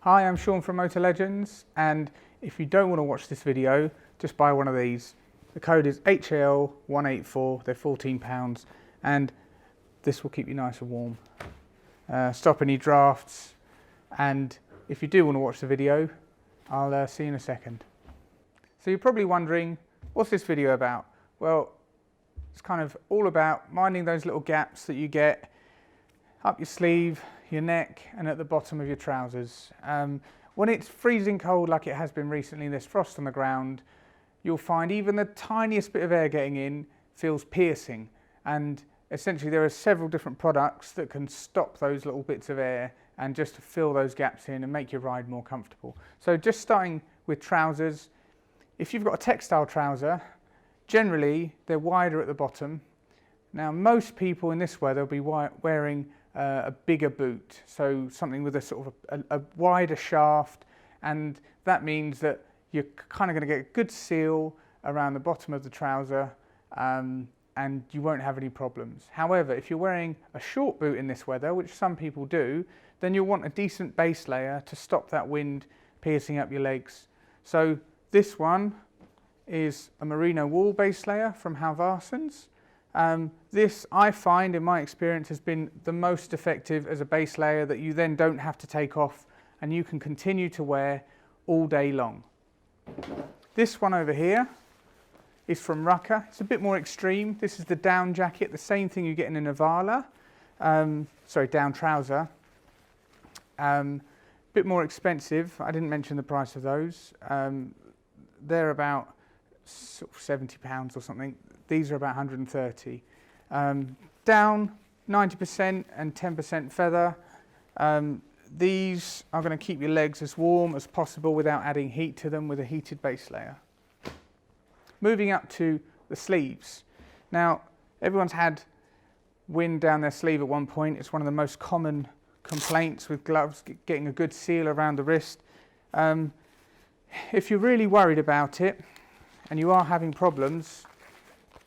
Hi, I'm Sean from Motolegends, and if you don't want to watch this video, just buy one of these. The code is HAL184, they're £14, and this will keep you nice and warm. Stop any drafts, and if you do want to watch the video, I'll see you in a second. So you're probably wondering, what's this video about? Well, it's kind of all about minding those little gaps that you get up your sleeve, your neck, and at the bottom of your trousers. When it's freezing cold like it has been recently, there's frost on the ground, you'll find even the tiniest bit of air getting in feels piercing, and essentially there are several different products that can stop those little bits of air and just fill those gaps in and make your ride more comfortable. So just starting with trousers, if you've got a textile trouser, generally they're wider at the bottom. Now most people in this weather will be wearing a bigger boot, so something with a sort of a wider shaft, and that means that you're kind of going to get a good seal around the bottom of the trouser, and you won't have any problems. However, if you're wearing a short boot in this weather, which some people do, then you'll want a decent base layer to stop that wind piercing up your legs. So this one is a merino wool base layer from Halvarsens. This, I find, in my experience, has been the most effective as a base layer that you then don't have to take off and you can continue to wear all day long. This one over here is from Rucker. It's a bit more extreme. This is the down jacket, the same thing you get in a Navala, down trouser. Bit more expensive. I didn't mention the price of those. They're about sort of £70 or something. These are about 130. Down 90% and 10% feather. These are going to keep your legs as warm as possible without adding heat to them with a heated base layer. Moving up to the sleeves. Now, everyone's had wind down their sleeve at one point. It's one of the most common complaints with gloves, getting a good seal around the wrist. If you're really worried about it and you are having problems,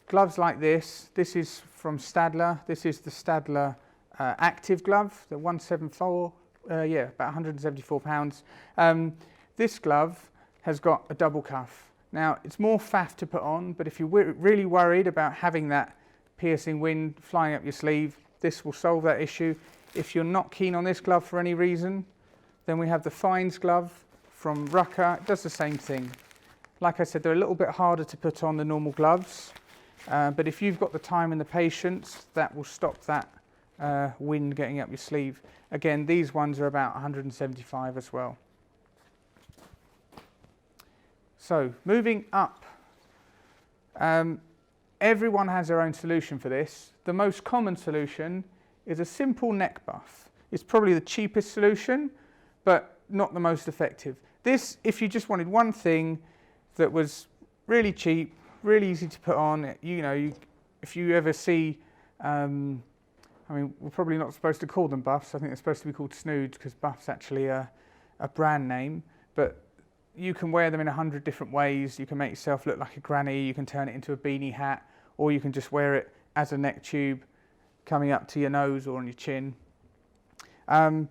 gloves like this is from Stadler. This is the Stadler Active glove, the 174, about £174. This glove has got a double cuff. Now, it's more faff to put on, but if you're really worried about having that piercing wind flying up your sleeve, this will solve that issue. If you're not keen on this glove for any reason, then we have the Fines glove from Rucker. It does the same thing. Like I said, they're a little bit harder to put on than normal gloves. But if you've got the time and the patience, that will stop that wind getting up your sleeve. Again, these ones are about 175 as well. So, moving up. Everyone has their own solution for this. The most common solution is a simple neck buff. It's probably the cheapest solution, but not the most effective. This, if you just wanted one thing that was really cheap, really easy to put on, if you ever see, we're probably not supposed to call them buffs. I think they're supposed to be called snoods because buff's actually a brand name. But you can wear them in 100 different ways. You can make yourself look like a granny. You can turn it into a beanie hat, or you can just wear it as a neck tube coming up to your nose or on your chin. For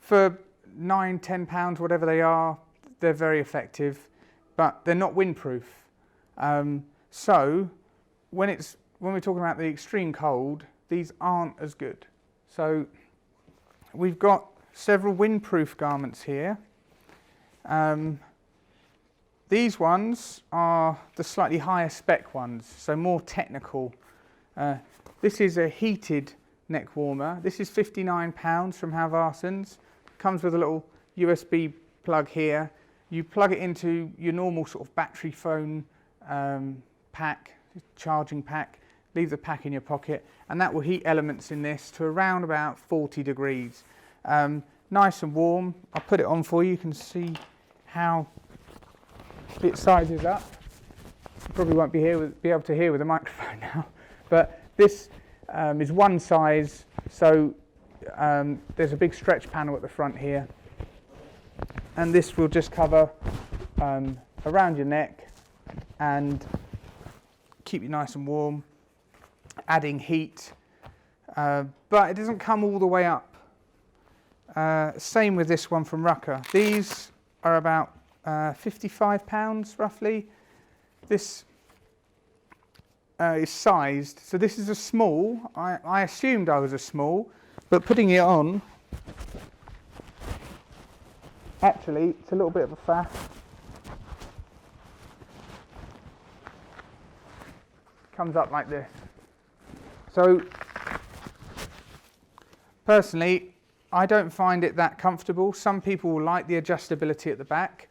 £9, £10, whatever they are, they're very effective, but they're not windproof. So when we're talking about the extreme cold, these aren't as good. So we've got several windproof garments here. These ones are the slightly higher spec ones, so more technical. This is a heated neck warmer. This is £59 from Halvarsens. Comes with a little USB plug here. You plug it into your normal sort of battery phone pack, charging pack, leave the pack in your pocket, and that will heat elements in this to around about 40 degrees. Nice and warm. I'll put it on for you. You can see how it sizes up. You probably won't be able to hear with the microphone now, but this is one size, so there's a big stretch panel at the front here, and this will just cover around your neck and keep you nice and warm, adding heat, but it doesn't come all the way up Same with this one from Rucker. These are about £55 roughly. This is sized, so this is a small. I assumed I was a small, but putting it on, actually it's a little bit of a faff. Comes up like this. So personally, I don't find it that comfortable. Some people will like the adjustability at the back.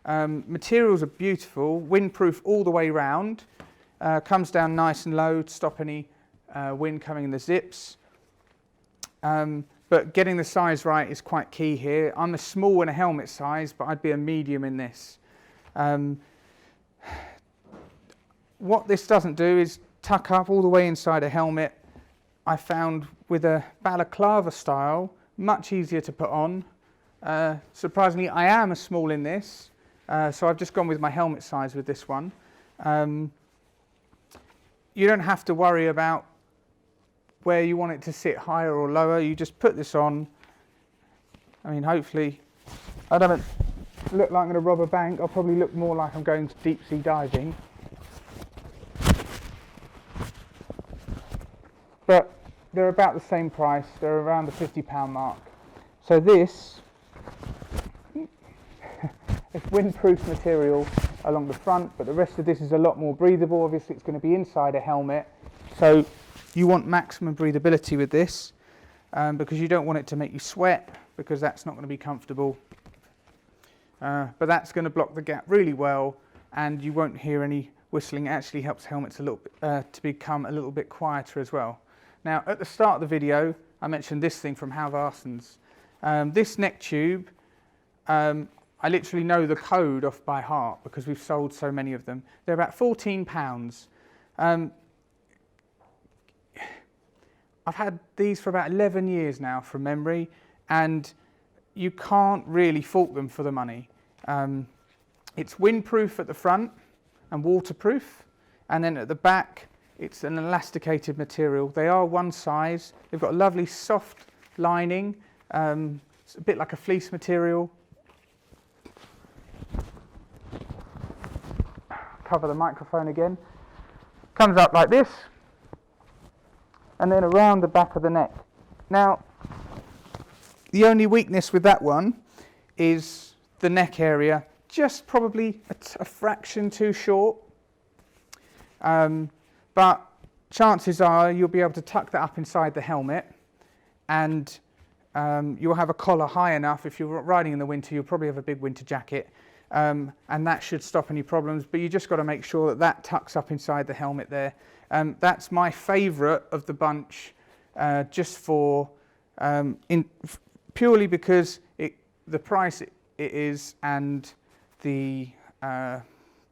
Materials are beautiful, windproof all the way round. Comes down nice and low to stop any wind coming in the zips. But getting the size right is quite key here. I'm a small in a helmet size, but I'd be a medium in this. What this doesn't do is tuck up all the way inside a helmet. I found with a balaclava style, much easier to put on. Surprisingly, I am a small in this, so I've just gone with my helmet size with this one. You don't have to worry about where you want it to sit, higher or lower. You just put this on. I mean, hopefully, I don't look like I'm going to rob a bank. I'll probably look more like I'm going to deep sea diving. But they're about the same price. They're around the £50 mark. So this is windproof material along the front, but the rest of this is a lot more breathable. Obviously it's going to be inside a helmet, so you want maximum breathability with this, because you don't want it to make you sweat, because that's not going to be comfortable. But that's going to block the gap really well, and you won't hear any whistling. It actually helps helmets a little bit, to become a little bit quieter as well. Now, at the start of the video, I mentioned this thing from Hal Varson's. This neck tube, I literally know the code off by heart because we've sold so many of them. They're about £14. I've had these for about 11 years now from memory, and you can't really fault them for the money. It's windproof at the front and waterproof, and then at the back it's an elasticated material. They are one size. They've got a lovely soft lining. It's a bit like a fleece material. Cover the microphone again. Comes up like this, and then around the back of the neck. Now, the only weakness with that one is the neck area, just probably a fraction too short. But chances are you'll be able to tuck that up inside the helmet, and you'll have a collar high enough. If you're riding in the winter, you'll probably have a big winter jacket, and that should stop any problems. But you just got to make sure that that tucks up inside the helmet there. That's my favourite of the bunch, just for purely because the price it is, and the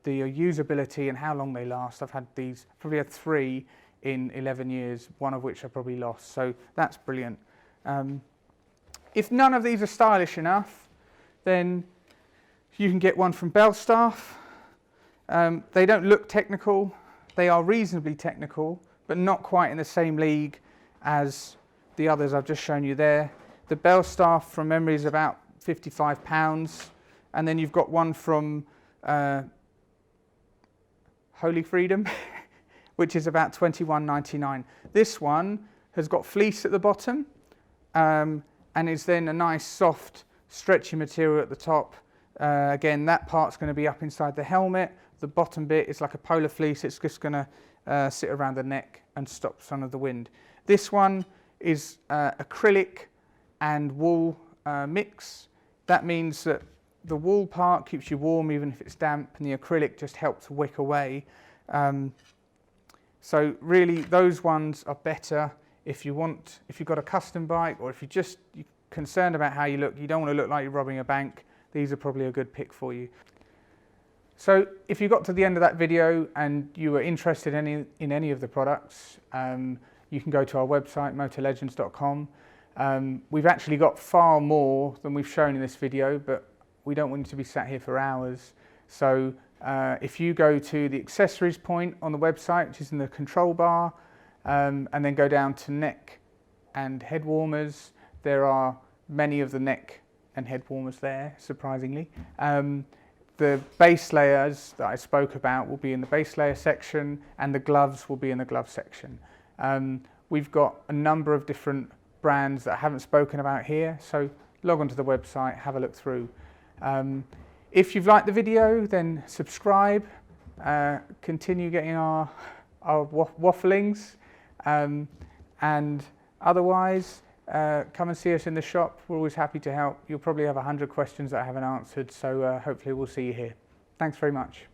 usability and how long they last. I've had these, probably had 3 in 11 years, one of which I probably lost, so that's brilliant. If none of these are stylish enough, then you can get one from Belstaff. They don't look technical. They are reasonably technical, but not quite in the same league as the others I've just shown you there. The Belstaff from memory is about £55, and then you've got one from Holy Freedom, which is about £21.99. This one has got fleece at the bottom, and is then a nice soft stretchy material at the top. Again, that part's going to be up inside the helmet. The bottom bit is like a polar fleece. It's just going to sit around the neck and stop some of the wind. This one is acrylic and wool mix. That means that the wool part keeps you warm even if it's damp, and the acrylic just helps wick away. So really those ones are better if you've got a custom bike, or if you're concerned about how you look, you don't want to look like you're robbing a bank. These are probably a good pick for you. So if you got to the end of that video and you were interested in any of the products, you can go to our website, motolegends.com. We've actually got far more than we've shown in this video, but we don't want you to be sat here for hours. So if you go to the accessories point on the website, which is in the control bar, and then go down to neck and head warmers, there are many of the neck and head warmers there, surprisingly. The base layers that I spoke about will be in the base layer section, and the gloves will be in the glove section. We've got a number of different brands that I haven't spoken about here, so log onto the website, have a look through. If you've liked the video, then subscribe, continue getting our wafflings, and otherwise come and see us in the shop. We're always happy to help. You'll probably have 100 questions that I haven't answered, so hopefully we'll see you here. Thanks very much.